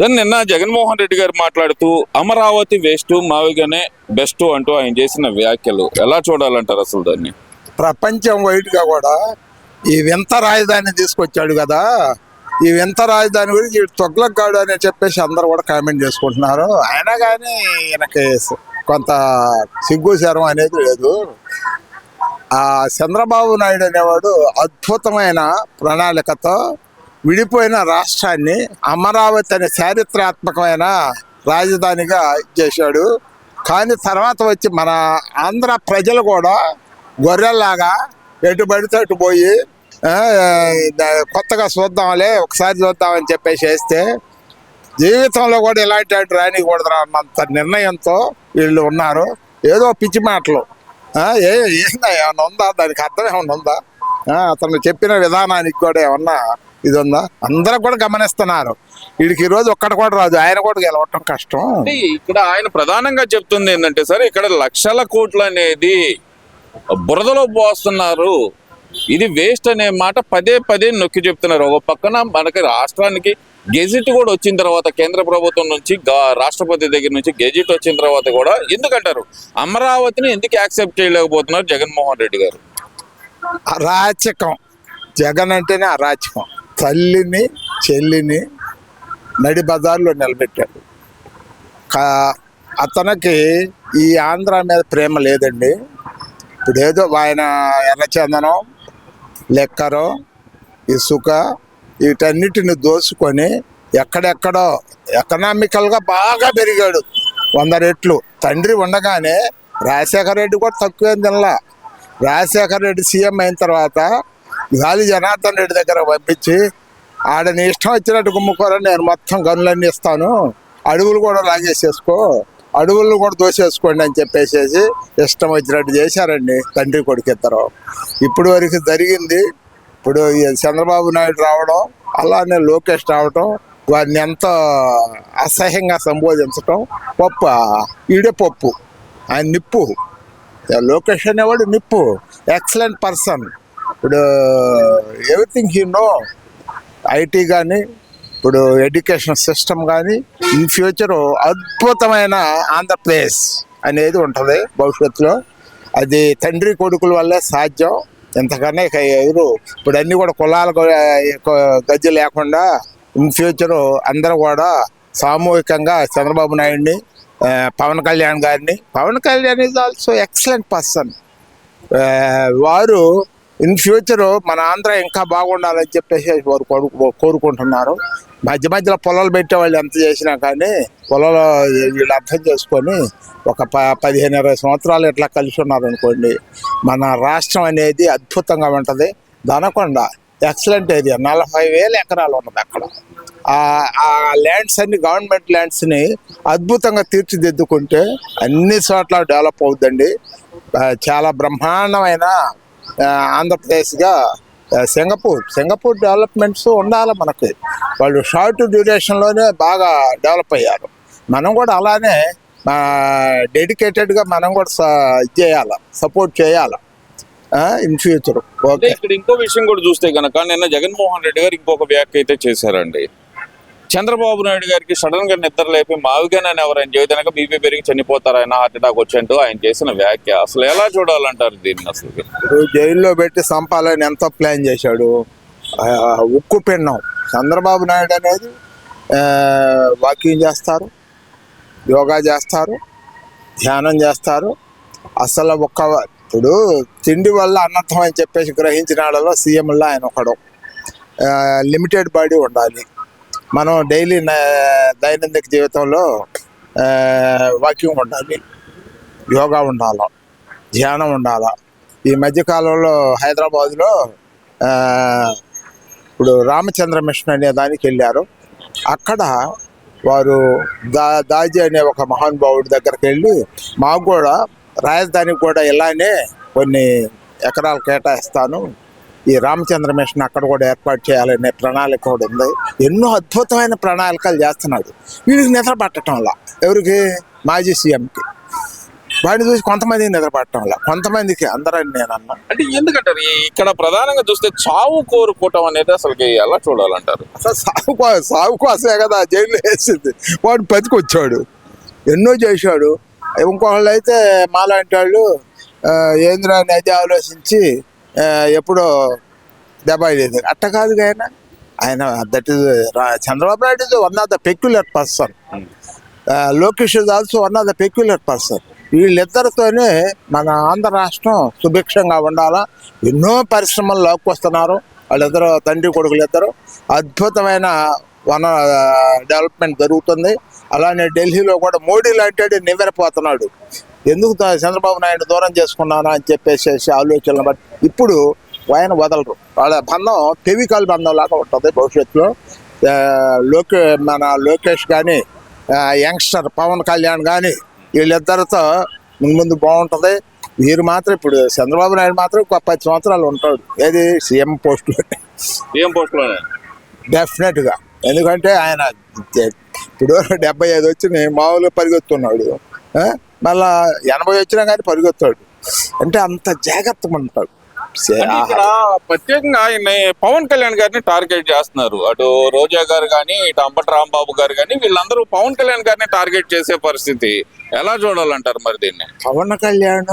నిన్న జగన్మోహన్ రెడ్డి గారు మాట్లాడుతూ అమరావతి వేస్ట్ మావిగానే బెస్ట్ అంటూ ఆయన చేసిన వ్యాఖ్యలు ఎలా చూడాలంటారు అసలు దాన్ని? ప్రపంచం వైడ్గా కూడా ఈ వింత రాజధాని తీసుకొచ్చాడు కదా, ఈ వింత రాజధాని గురించి తొగ్లక్కాడు అని చెప్పేసి అందరూ కూడా కామెంట్ చేసుకుంటున్నారు. అయినా కానీ ఈయనకి కొంత సిగ్గు శరం అనేది లేదు. ఆ చంద్రబాబు నాయుడు అనేవాడు అద్భుతమైన ప్రణాళికతో విడిపోయిన రాష్ట్రాన్ని అమరావతి అనే చారిత్రాత్మకమైన రాజధానిగా చేశాడు. కానీ తర్వాత వచ్చి మన ఆంధ్ర ప్రజలు కూడా గొర్రెల్లాగా ఎటు పడితే అటు పోయి కొత్తగా చూద్దాంలే ఒకసారి చూద్దామని చెప్పేసి వేస్తే జీవితంలో కూడా ఇలాంటి రానికూడదు అన్నంత నిర్ణయంతో వీళ్ళు ఉన్నారు. ఏదో పిచ్చి మాటలు ఏందా ఏమన్నా ఉందా, దానికి అర్థం ఏమన్నా ఉందా? అతను చెప్పిన విధానానికి కూడా ఏమన్నా ఇది ఉందా? అందరూ కూడా గమనిస్తున్నారు. వీడికి ఈ రోజు ఒక్కటి కూడా రాదు, ఆయన కూడా గెలవటం కష్టం. ఇక్కడ ఆయన ప్రధానంగా చెప్తుంది ఏంటంటే, సార్ ఇక్కడ లక్షల కోట్లు అనేది బురదలో పోస్తున్నారు, ఇది వేస్ట్ అనే మాట పదే పదే నొక్కి చెప్తున్నారు. ఒక పక్కన మనకి రాష్ట్రానికి గెజిట్ కూడా వచ్చిన తర్వాత కేంద్ర ప్రభుత్వం నుంచి రాష్ట్రపతి దగ్గర నుంచి గెజిట్ వచ్చిన తర్వాత కూడా ఎందుకంటారు అమరావతిని ఎందుకు యాక్సెప్ట్ చేయలేకపోతున్నారు జగన్మోహన్ రెడ్డి గారు? అరాచకం. జగన్ అంటేనే అరాచకం. తల్లిని చెల్లిని నడి బజార్లో నిలబెట్టాడు. అతనికి ఈ ఆంధ్ర మీద ప్రేమ లేదండి. ఇప్పుడు ఏదో ఆయన ఎర్రచందనం, లెక్కరో, ఇసుక వీటన్నిటిని దోసుకొని ఎక్కడెక్కడో ఎకనామికల్గా బాగా పెరిగాడు 100 రెట్లు. తండ్రి ఉండగానే రాజశేఖర రెడ్డి కూడా తక్కువేం తినలా. రాజశేఖర రెడ్డి సీఎం అయిన తర్వాత గాలి జనార్దన్ రెడ్డి దగ్గర పంపించి ఆడని ఇష్టం వచ్చినట్టు గుమ్ముకోరని నేను మొత్తం గనులన్నీ ఇస్తాను, అడవులు కూడా లాగేసేసుకో, అడవులను కూడా దోసేసుకోండి అని చెప్పేసేసి ఇష్టం వచ్చినట్టు చేశారండి తండ్రి కొడుకు ఇద్దరు. ఇప్పుడు వరకు జరిగింది. ఇప్పుడు చంద్రబాబు నాయుడు రావడం, అలానే లోకేష్ రావడం, వారిని ఎంతో అసహ్యంగా సంబోధించటం. పప్పు ఈడే పప్పు, ఆయన నిప్పు. లోకేష్ అనేవాడు నిప్పు, ఎక్సలెంట్ పర్సన్. ఇప్పుడు ఎవ్రీథింగ్ హీ నో. ఐటీ కానీ, ఇప్పుడు ఎడ్యుకేషన్ సిస్టమ్ కానీ, ఇన్ ఫ్యూచర్ అద్భుతమైన ఆంధ్రప్రదేశ్ అనేది ఉంటుంది భవిష్యత్తులో. అది తండ్రి కొడుకుల వల్లే సాధ్యం. ఎంతకన్నా ఇక ఎవరు ఇప్పుడు అన్నీ కూడా కులాల గజ్జి లేకుండా ఇన్ ఫ్యూచరు అందరూ కూడా సామూహికంగా చంద్రబాబు నాయుడిని, పవన్ కళ్యాణ్ గారిని, Pawan Kalyan is also excellent person. వారు ఇన్ ఫ్యూచరు మన ఆంధ్ర ఇంకా బాగుండాలని చెప్పేసి వారు కోరుకుంటున్నారు. మధ్య మధ్యలో పొలాలు పెట్టే వాళ్ళు ఎంత చేసినా కానీ పొలాలు వీళ్ళు అర్థం చేసుకొని ఒక 15-20 సంవత్సరాలు ఇట్లా కలిసి ఉన్నారనుకోండి, మన రాష్ట్రం అనేది అద్భుతంగా ఉంటుంది. దనకొండ ఎక్సలెంట్ ఏరియా, 40,000 ఎకరాలు ఉన్నది అక్కడ. ఆ ల్యాండ్స్ అన్ని గవర్నమెంట్ ల్యాండ్స్ని అద్భుతంగా తీర్చిదిద్దుకుంటే అన్ని చోట్ల డెవలప్ అవుతుందండి. చాలా బ్రహ్మాండమైన ఆంధ్రప్రదేశ్గా సింగపూర్ డెవలప్మెంట్స్ ఉండాలి మనకి. వాళ్ళు షార్ట్ డ్యూరేషన్లోనే బాగా డెవలప్ అయ్యారు. మనం కూడా అలానే డెడికేటెడ్గా మనం కూడా చేయాలి, సపోర్ట్ చేయాలి ఇన్ ఫ్యూచర్. ఓకే, ఇక్కడ ఇంకో విషయం కూడా చూస్తే కనుక నిన్న జగన్మోహన్ రెడ్డి గారు ఇంకొక వ్యాఖ్య అయితే చేశారండి. చంద్రబాబు నాయుడు గారికి సడన్ గా నిద్ర లేపి మావిగానని ఎవరైనా చేయదనక బీపీ పెరిగి చనిపోతారు, ఆయన హార్ట్ అటాక్ వచ్చంటూ ఆయన చేసిన వ్యాఖ్య అసలు ఎలా చూడాలంటారు దీన్ని? అసలు జైల్లో పెట్టి చంపాలని ఎంతో ప్లాన్ చేశాడు. ఉక్కు పిండం చంద్రబాబు నాయుడు అనేది. వాకింగ్ చేస్తారు, యోగా చేస్తారు, ధ్యానం చేస్తారు. అసలు ఇప్పుడు తిండి వల్ల అనర్థం అని చెప్పేసి గ్రహించిన వాళ్ళలో సీఎంలో ఆయన ఒకడు. లిమిటెడ్ బాడీ ఉండాలి. మనం డైలీ దైనందిక జీవితంలో వాకింగ్ ఉండాలి, యోగా ఉండాలి, ధ్యానం ఉండాలి. ఈ మధ్యకాలంలో హైదరాబాద్లో ఇప్పుడు రామచంద్ర మిషన్ అనే దానికి వెళ్ళారు. అక్కడ వారు దాజీ అనే ఒక మహానుభావుడి దగ్గరికి వెళ్ళి మాకు కూడా రాజధానికి కూడా ఇలానే కొన్ని ఎకరాలు కేటాయిస్తాను, ఈ రామచంద్ర మిషన్ అక్కడ కూడా ఏర్పాటు చేయాలనే ప్రణాళిక కూడా ఉంది. ఎన్నో అద్భుతమైన ప్రణాళికలు చేస్తున్నాడు. వీడికి నిద్ర పట్టడంలా ఎవరికి? మాజీ సీఎంకి. వాడిని చూసి కొంతమందికి నిద్రపట్టడంలా, కొంతమందికి అందరని నేను అన్నా. అంటే ఎందుకంటారు ఇక్కడ ప్రధానంగా చూస్తే చావు కోరుకోవటం అనేది అసలు ఎలా చూడాలంటారు? అసలు సాగు కోసమే కదా జైల్లో వేసింది. వాడు బతికొచ్చాడు, ఎన్నో చేశాడు. ఇంకొకళ్ళు అయితే మాలాంటి వాళ్ళు ఏంద్రా అని అది ఆలోచించి ఎప్పుడో దెబ్బలేదు. అట్ట కాదు ఆయన that is Chandrababu Naidu is one of the peculiar person, Lokesh is also one of the peculiar person. వీళ్ళిద్దరితోనే మన ఆంధ్ర రాష్ట్రం సుభిక్షంగా ఉండాలా. ఎన్నో పరిశ్రమలు లాక్కొస్తున్నారు వాళ్ళిద్దరు, తండ్రి కొడుకులు ఇద్దరు. అద్భుతమైన వన డెవలప్మెంట్ జరుగుతుంది. అలానే ఢిల్లీలో కూడా మోడీ లాంటి నివ్వెరపోతున్నాడు. ఎందుకు చంద్రబాబు నాయుడు దూరం చేసుకున్నాను అని చెప్పేసి ఆలోచనలు బట్టి ఇప్పుడు ఆయన వదలరు. వాళ్ళ బంధం ఫెవికాల్ బంధం లాగా ఉంటుంది భవిష్యత్తులో. మన లోకేష్ కానీ యంగ్స్టర్ పవన్ కళ్యాణ్ కానీ వీళ్ళిద్దరితో ముందు బాగుంటుంది. వీరు మాత్రం ఇప్పుడు చంద్రబాబు నాయుడు మాత్రం ఒక 10 సంవత్సరాలు ఉంటాడు. ఏది సీఎం పోస్టులోనే డెఫినెట్గా. ఎందుకంటే ఆయన ఇప్పుడు 75 వచ్చి మామూలుగా పరిగెత్తున్నాడు, మళ్ళా 80 వచ్చినా కానీ పరిగెత్తాడు. అంటే అంత జాగ్రత్తగా ఉంటాడు. ఇక్కడ ప్రత్యేకంగా ఆయన పవన్ కళ్యాణ్ గారిని టార్గెట్ చేస్తున్నారు. అటు రోజా గారు కానీ, ఇటు అంబటి రాంబాబు గారు కానీ, వీళ్ళందరూ పవన్ కళ్యాణ్ గారిని టార్గెట్ చేసే పరిస్థితి ఎలా చూడాలంటారు మరి దీన్ని? Pawan Kalyan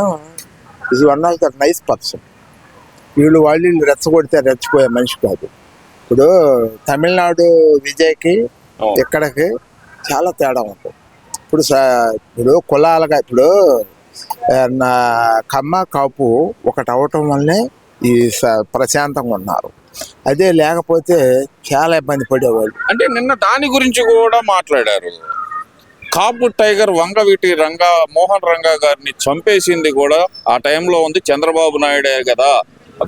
is one of the nice person. వాళ్ళు రెచ్చగొడితే రెచ్చిపోయే మనిషి కాదు. ఇప్పుడు తమిళనాడు విజయ్కి ఇక్కడికి చాలా తేడా ఉంటుంది. ఇప్పుడు కులాలుగా ఇప్పుడు నా కమ్మ కాపు ఒకటి అవటం వల్లనే ఈ ప్రశాంతంగా ఉన్నారు. అదే లేకపోతే చాలా ఇబ్బంది పడేవాళ్ళు. అంటే నిన్న దాని గురించి కూడా మాట్లాడారు. కాపు టైగర్ వంగవీటి మోహన్ రంగా గారిని చంపేసింది కూడా ఆ టైంలో ఉంది చంద్రబాబు నాయుడే కదా,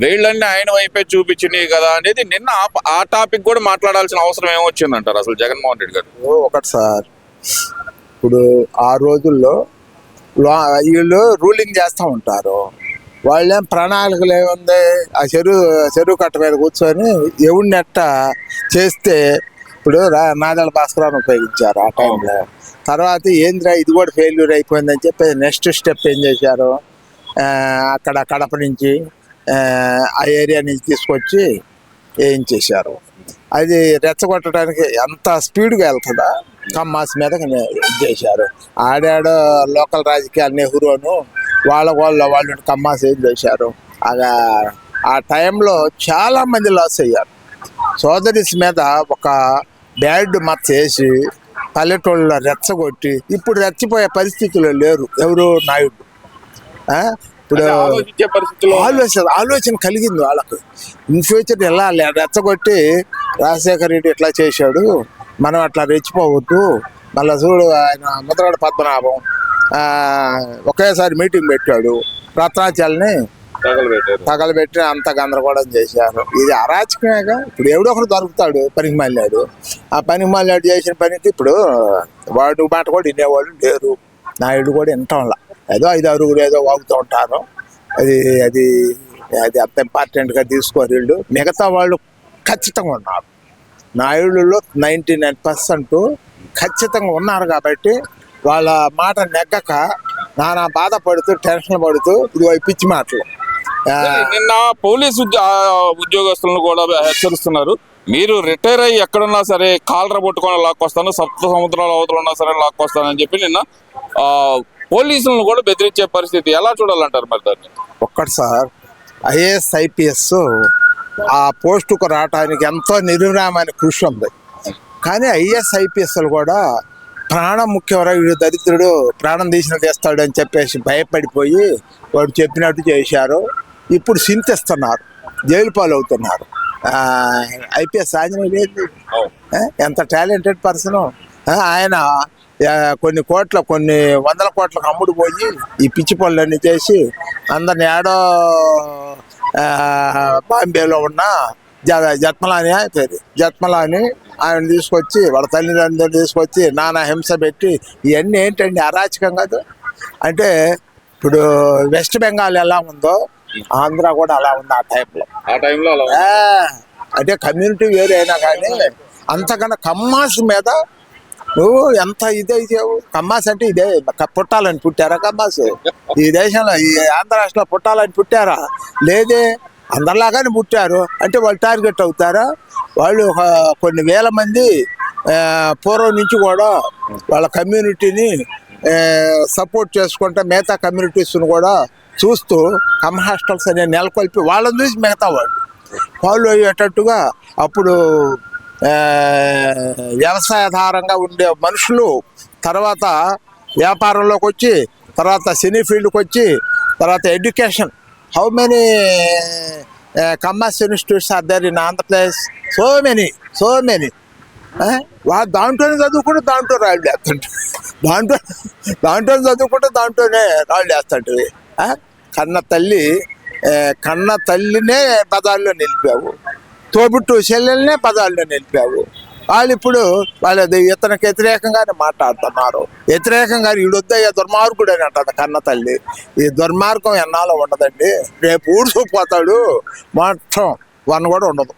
వీళ్ళన్నీ ఆయన వైపే చూపించినాయి కదా అనేది నిన్న ఆ టాపిక్ కూడా మాట్లాడాల్సిన అవసరం ఏమొచ్చిందంటారు అసలు జగన్మోహన్ రెడ్డి గారు? ఒకటి సార్, ఇప్పుడు ఆ రోజుల్లో వీళ్ళు రూలింగ్ చేస్తూ ఉంటారు. వాళ్ళేం ప్రణాళికలు ఏముంది, ఆ చెరువు కట్ట మీద కూర్చొని ఎవడినెట్ట చేస్తే ఇప్పుడు నాదెళ్ల భాస్కరాన్ని ఉపయోగించారు ఆ టైంలో. తర్వాత ఏంద్రా ఇది కూడా ఫెయిల్యూర్ అయిపోయిందని చెప్పి నెక్స్ట్ స్టెప్ ఏం చేశారు, అక్కడ కడప నుంచి ఆ ఏరియా నుంచి తీసుకొచ్చి ఏం చేశారు. అది రెచ్చగొట్టడానికి ఎంత స్పీడ్గా వెళ్తుందా కమ్మాస్ మీద చేశారు. ఆడాడో లోకల్ రాజకీయాలు నెహ్రూను వాళ్ళు కమ్మాస్ ఏం చేశారు. ఆ టైంలో చాలా మంది లాస్ అయ్యారు. సోదరిస్ మీద ఒక బ్యాడ్ మచ్చ వేసి పల్లెటూళ్ళలో రెచ్చగొట్టి ఇప్పుడు రెచ్చిపోయే పరిస్థితుల్లో లేరు ఎవరు నాయుడు. ఇప్పుడు ఆలోచన కలిగింది వాళ్ళకు. ఇన్ ఫ్యూచర్ ఎలా రెచ్చగొట్టి రాజశేఖర రెడ్డి ఎట్లా చేశాడు, మనం అట్లా రెచ్చిపోవద్దు. మళ్ళీ చూడు ఆయన ముద్రగడ పద్మనాభం ఒకేసారి మీటింగ్ పెట్టాడు, రత్నాచల్ని తగలబెట్టి అంత గందరగోళం చేశారు. ఇది అరాచకమేగా. ఇప్పుడు ఎవడో ఒకరు దొరుకుతాడు పనికి మళ్ళాడు. ఆ పనికి మళ్ళాడు చేసిన పనికి ఇప్పుడు వాడు మాట కూడా వినేవాళ్ళు లేరు. నాయుడు కూడా వింటంలా, ఏదో 5-6 ఏదో వాగుతూ ఉంటారు. అది అది అది అంత ఇంపార్టెంట్గా తీసుకోరు వీళ్ళు. మిగతా వాళ్ళు ఖచ్చితంగా ఉన్నారు. నాయుడులో 99% ఖచ్చితంగా ఉన్నారు. కాబట్టి వాళ్ళ మాట నెగ్గక నానా బాధపడుతూ టెన్షన్ పడుతూ ఇది పిచ్చి మాటలు. నిన్న పోలీసు ఉద్యోగస్తులను కూడా హెచ్చరిస్తున్నారు, మీరు రిటైర్ అయ్యి ఎక్కడున్నా సరే కాలర పట్టుకొని లాక్కొస్తాను, సప్త సముద్రాల అవతల ఉన్నా సరే లాక్కొస్తాను అని చెప్పి నిన్న పోలీసులను కూడా బెదిరించే పరిస్థితి ఎలా చూడాలంటారు మరి దాన్ని? ఒక్కటి సార్, ఐఏఎస్ ఐపీఎస్ ఆ పోస్టుకు రావడానికి ఎంతో నిర్విరామైన కృషి ఉంది. కానీ ఐఏఎస్ ఐపీఎస్లు కూడా ప్రాణం ముఖ్యవరా, వీడు దరిద్రుడు ప్రాణం తీస్తాడు అని చెప్పేసి భయపడిపోయి వాడు చెప్పినట్టు చేశారు. ఇప్పుడు చింతిస్తున్నారు, జైలు పాలు అవుతున్నారు. ఐపీఎస్ ఆంజనేయులు ఏంటి, ఎంత టాలెంటెడ్ పర్సన్. ఆయన కొన్ని వందల కోట్లకు అమ్ముడు పోయి ఈ పిచ్చి పనులన్నీ చేసి అందరిని ఏడో బాంబేలో ఉన్న జత్మలాని పేరు జత్మలాని ఆయన తీసుకొచ్చి వాళ్ళ తల్లిదండ్రులు తీసుకొచ్చి నానా హింస పెట్టి ఇవన్నీ ఏంటండి అరాచకం కాదు. అంటే ఇప్పుడు వెస్ట్ బెంగాల్ ఎలా ఉందో ఆంధ్ర కూడా అలా ఉంది ఆ టైంలో. అంటే కమ్యూనిటీ వేరే అయినా కానీ అంతకన్నా కమ్మాస్ మీద నువ్వు ఎంత ఇదే ఇచ్చావు. కమ్మాస్ అంటే ఇదే పుట్టాలని పుట్టారా కమ్మాస్? ఈ దేశంలో ఈ ఆంధ్ర రాష్ట్రంలో పుట్టాలని పుట్టారా? లేదే. అందరిలాగానే పుట్టారు అంటే వాళ్ళు టార్గెట్ అవుతారా? వాళ్ళు ఒక కొన్ని వేల మంది పూర్వం నుంచి కూడా వాళ్ళ కమ్యూనిటీని సపోర్ట్ చేసుకుంటే మిగతా కమ్యూనిటీస్ని కూడా చూస్తూ కమ్ హాస్టల్స్ అనే నెలకొల్పి వాళ్ళని చూసి మిగతా వాళ్ళు ఫాలో అయ్యేటట్టుగా అప్పుడు వ్యవసాయాధారంగా ఉండే మనుషులు తర్వాత వ్యాపారంలోకి వచ్చి తర్వాత సినీ ఫీల్డ్కి వచ్చి తర్వాత education. How many comers institutes are there in Andhra Pradesh? So many. వాళ్ళు దాంట్లోనే చదువుకుంటే దాంట్లో రాళ్ళు వేస్తుంటారు, దాంట్లో చదువుకుంటే దాంట్లోనే రాళ్ళు వేస్తుంటారు. కన్న తల్లినే పదాల్లో నిలిపావు, తోబుట్టు చెల్లెల్నే పదాల్లో నిలిపావు. వాళ్ళు ఇప్పుడు వాళ్ళది ఇతనికి వ్యతిరేకంగానే మాట్లాడుతున్నారు. వ్యతిరేకంగా ఈడొద్దయ్యా దుర్మార్గుడు అని అంటుంది కన్న తల్లి. ఈ దుర్మార్గం ఎన్నాలో ఉండదండి. రేపు ఊడ్చుకుపోతాడు, మొత్తం వన్ కూడా ఉండదు.